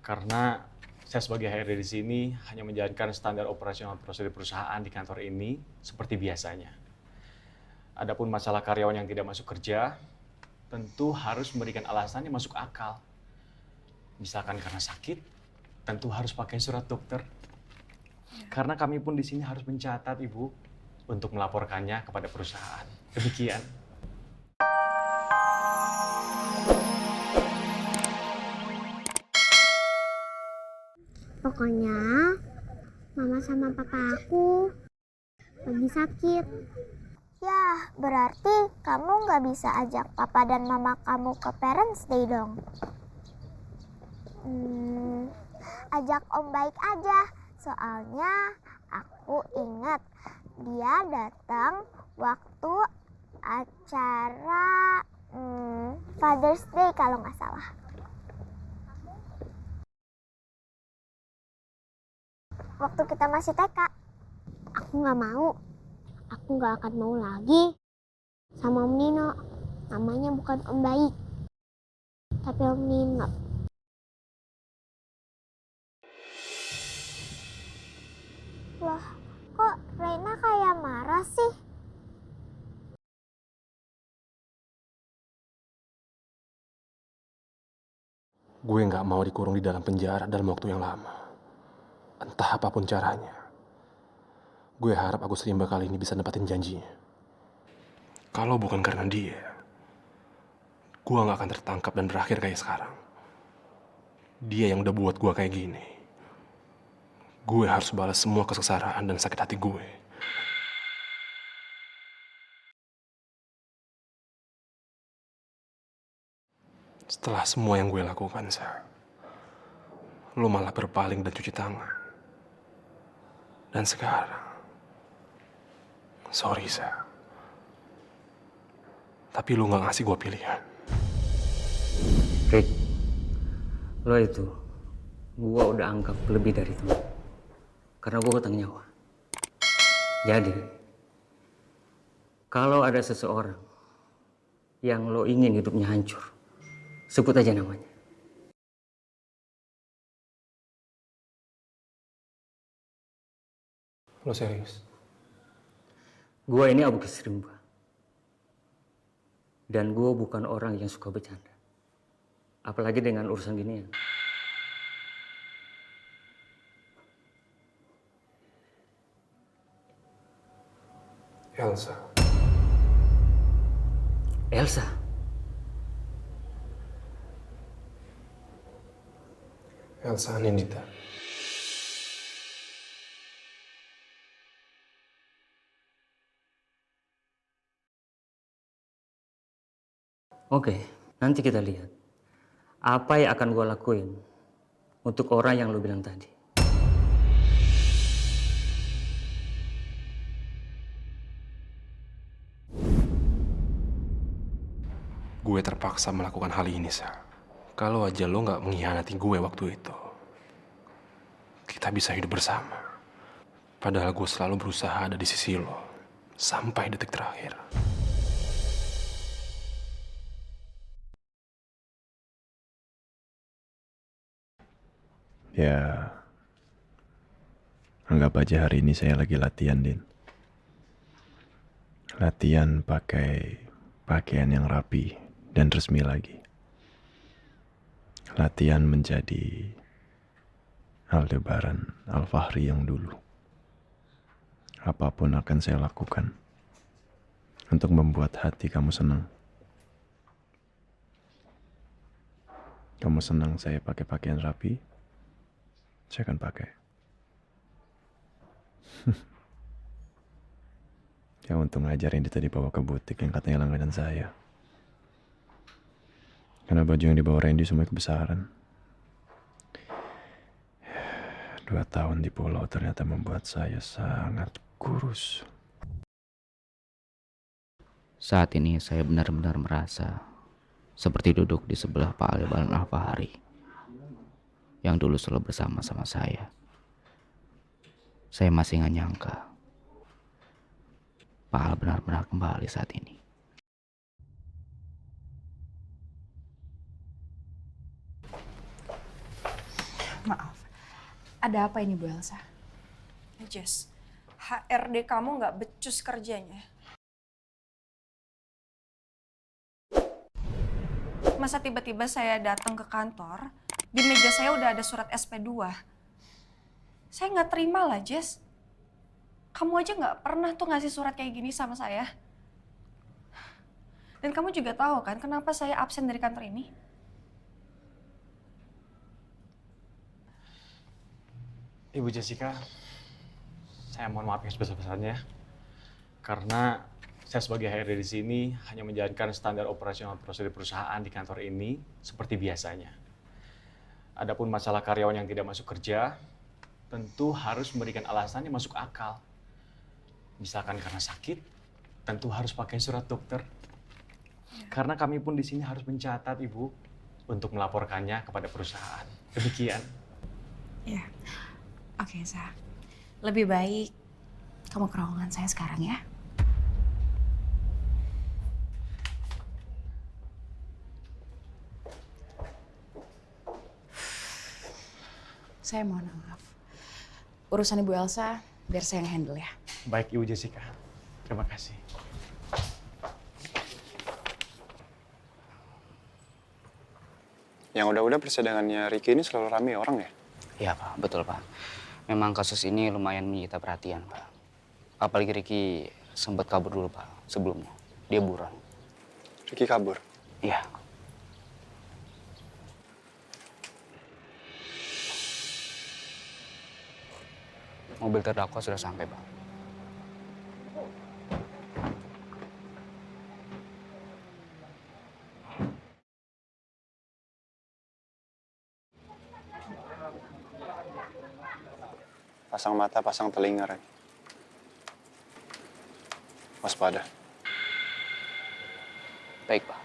Karena saya sebagai HRD di sini hanya menjalankan standar operasional prosedur perusahaan di kantor ini seperti biasanya. Adapun masalah karyawan yang tidak masuk kerja, tentu harus memberikan alasan yang masuk akal. Misalkan karena sakit, tentu harus pakai surat dokter. Karena kami pun di sini harus mencatat, Ibu, untuk melaporkannya kepada perusahaan. Demikian. Pokoknya mama sama papa aku lagi sakit. Ya, berarti kamu nggak bisa ajak papa dan mama kamu ke Parents Day dong. Ajak Om Baik aja, soalnya aku ingat dia datang waktu acara Father's Day kalau nggak salah. Waktu kita masih TK. Aku nggak mau. Aku nggak akan mau lagi sama Om Nino. Namanya bukan Om Baik, tapi Om Nino. Loh, kok Reina kayak marah sih? Gue nggak mau dikurung di dalam penjara dalam waktu yang lama. Entah apapun caranya. Gue harap Agus Rimba kali ini bisa nepatin janjinya. Kalau bukan karena dia, gue nggak akan tertangkap dan berakhir kayak sekarang. Dia yang udah buat gue kayak gini. Gue harus balas semua kesengsaraan dan sakit hati gue. Setelah semua yang gue lakukan, Sa, lo malah berpaling dan cuci tangan. Dan sekarang, sorry, Sa, tapi lo gak ngasih gue pilihan. Rick, lo itu, gue udah anggap lebih dari teman. Karena gue hutang nyawa. Jadi, kalau ada seseorang yang lo ingin hidupnya hancur, sebut aja namanya. Lo serius? Gue ini Abu Kisrimba. Dan gue bukan orang yang suka bercanda. Apalagi dengan urusan ginian. Elsa. Elsa? Elsa Anindita. Oke, nanti kita lihat. Apa yang akan gue lakuin untuk orang yang lo bilang tadi. Gue terpaksa melakukan hal ini, Sa. Kalau aja lo gak mengkhianati gue waktu itu, kita bisa hidup bersama. Padahal gue selalu berusaha ada di sisi lo, sampai detik terakhir. Ya, anggap aja hari ini saya lagi latihan, Din. Latihan pakai pakaian yang rapi dan resmi lagi. Latihan menjadi Aldebaran Alfahri yang dulu. Apapun akan saya lakukan untuk membuat hati kamu senang. Kamu senang saya pakai pakaian rapi? Saya akan pakai. Ya untung aja Randy tadi bawa ke butik yang katanya langganan saya. Karena baju yang dibawa Randy semua kebesaran. 2 tahun di pulau ternyata membuat saya sangat kurus. Saat ini saya benar-benar merasa seperti duduk di sebelah Pak Aldebaran Alfahri yang dulu selalu bersama sama saya. Saya masih nggak nyangka Pak Al benar-benar kembali saat ini. Maaf, ada apa ini Bu Elsa? Jess, HRD kamu nggak becus kerjanya. Masa tiba-tiba saya datang ke kantor, di meja saya udah ada surat SP2. Saya nggak terima lah, Jess. Kamu aja nggak pernah tuh ngasih surat kayak gini sama saya. Dan kamu juga tahu kan kenapa saya absen dari kantor ini? Ibu Jessica, saya mohon maaf yang sebesar-besarnya. Karena saya sebagai HRD di sini hanya menjalankan standar operasional prosedur perusahaan di kantor ini seperti biasanya. Adapun masalah karyawan yang tidak masuk kerja, tentu harus memberikan alasan yang masuk akal. Misalkan karena sakit, tentu harus pakai surat dokter. Karena kami pun di sini harus mencatat, Ibu, untuk melaporkannya kepada perusahaan. Demikian. Ya, oke Sa. Lebih baik kamu ke ruangan saya sekarang ya. Saya mohon maaf. Urusan Ibu Elsa, biar saya yang handle ya. Baik, Ibu Jessica. Terima kasih. Yang udah-udah persidangannya Ricky ini selalu rame orang ya? Iya Pak, betul Pak. Memang kasus ini lumayan menyita perhatian Pak. Apalagi Ricky sempat kabur dulu Pak sebelumnya. Dia buron. Ricky kabur? Iya. Mobil terdakwa sudah sampai Pak. Pasang mata, pasang telinga, Ren. Waspada. Baik Pak.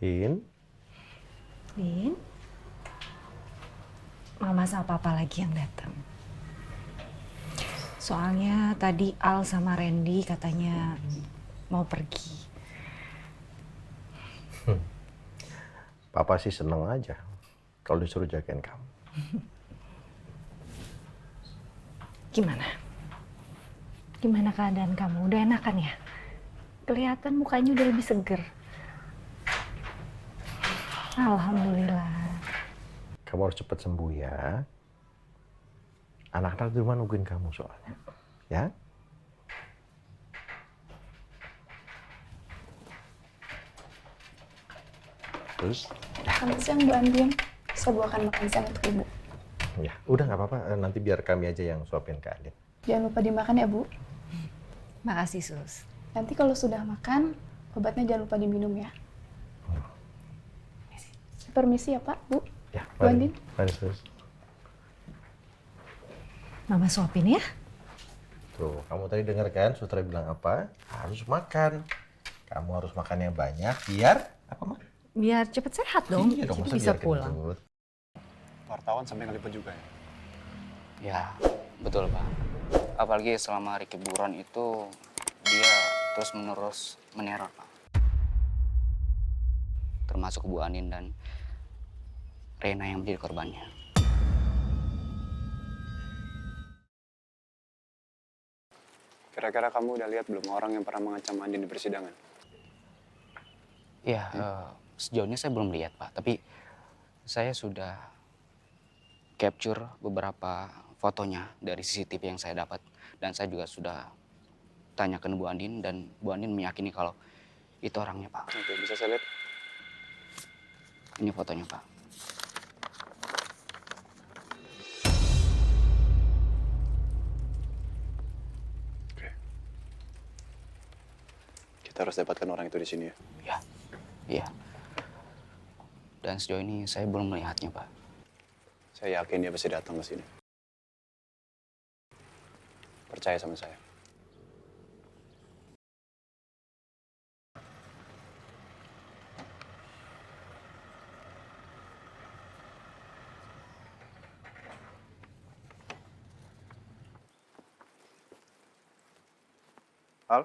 Din, Mama sama Papa lagi yang datang. Soalnya tadi Al sama Randy katanya mau pergi. Papa sih seneng aja kalau disuruh jagain kamu. Gimana? Gimana keadaan kamu? Udah enakan ya? Kelihatan mukanya udah lebih seger. Alhamdulillah. Kamu harus cepat sembuh ya. Anak-anak di rumah nungguin kamu soalnya. Ya? Terus? Selamat siang Bu Andin. Saya bawakan makan siang untuk Ibu. Ya, udah nggak apa-apa. Nanti biar kami aja yang suapin ke Andin. Jangan lupa dimakan ya Bu. Makasih Sus. Nanti kalau sudah makan, obatnya jangan lupa diminum ya. Permisi ya Pak, Bu. Ya, Bu Andin. Mari, Sus. Mama suapin ya. Tuh, kamu tadi dengar kan Sutra bilang apa? Harus makan. Kamu harus makan yang banyak biar apa, Mak? Biar cepet sehat dong. Iya dong, Jadi masa bisa biar pulang. gendut? Wartawan sampai ngeliput juga ya? Ya, betul Pak. Apalagi selama Ricky buron itu dia terus-menerus meneror Pak. Termasuk Bu Anin dan Rena yang menjadi korbannya. Kira-kira kamu udah lihat belum orang yang pernah mengancam Andin di persidangan? Iya, sejauh ini saya belum lihat Pak. Tapi saya sudah capture beberapa fotonya dari CCTV yang saya dapat. Dan saya juga sudah tanyakan Bu Andin dan Bu Andin meyakini kalau itu orangnya Pak. Oke, bisa saya lihat? Ini fotonya Pak. Oke. Kita harus dapatkan orang itu di sini ya? Ya, iya. Dan sejauh ini saya belum melihatnya Pak. Saya yakin dia pasti datang ke sini. Percaya sama saya. Al?